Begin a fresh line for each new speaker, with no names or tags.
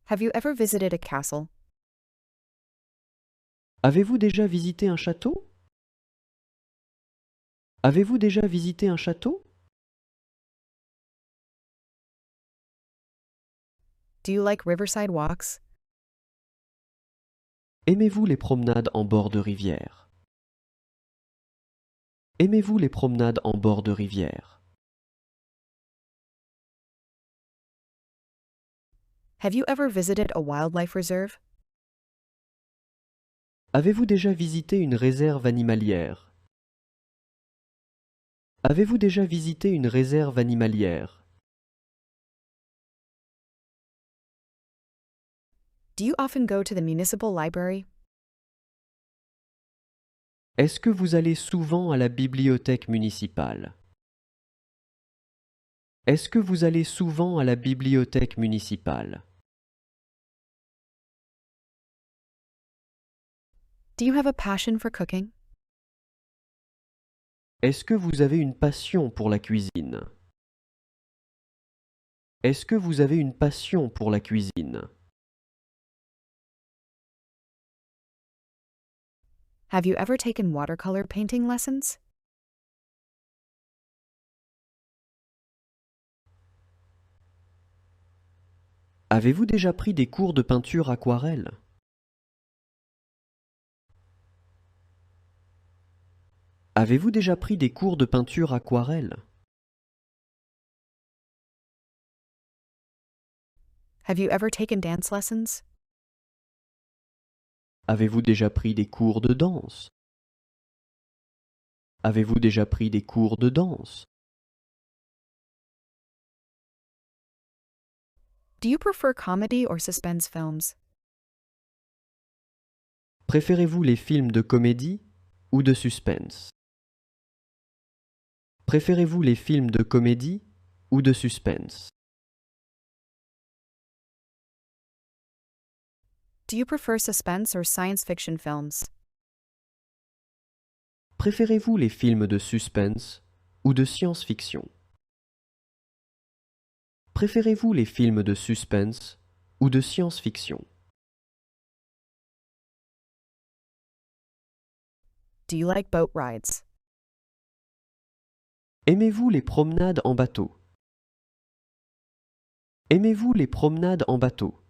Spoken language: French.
Have you ever visited a castle?
Avez-vous déjà visité un château? Avez-vous déjà visité un château?
Do you like riverside walks?
Aimez-vous les promenades en bord de rivière? Aimez-vous les promenades en bord de rivière?
Have you ever visited a wildlife reserve?
Avez-vous déjà visité une réserve animalière? Avez-vous déjà visité une réserve animalière?
Do you often go to the municipal library?
Est-ce que vous allez souvent à la bibliothèque municipale? Est-ce que vous allez souvent à la bibliothèque municipale?
Do you have a passion for cooking?
Est-ce que vous avez une passion pour la cuisine? Est-ce que vous avez une passion pour la cuisine?
Have you ever taken watercolor painting lessons?
Avez-vous déjà pris des cours de peinture aquarelle? Avez-vous déjà pris des cours de peinture aquarelle?
Have you ever taken dance lessons?
Avez-vous déjà pris des cours de danse? Avez-vous déjà pris des cours de danse?
Do you prefer comedy or suspense films?
Préférez-vous les films de comédie ou de suspense? Préférez-vous les films de comédie ou de suspense?
Do you prefer suspense or science fiction films?
Préférez-vous les films de suspense ou de science-fiction? Préférez-vous les films de suspense ou de science-fiction?
Do you like boat rides?
Aimez-vous les promenades en bateau? Aimez-vous les promenades en bateau?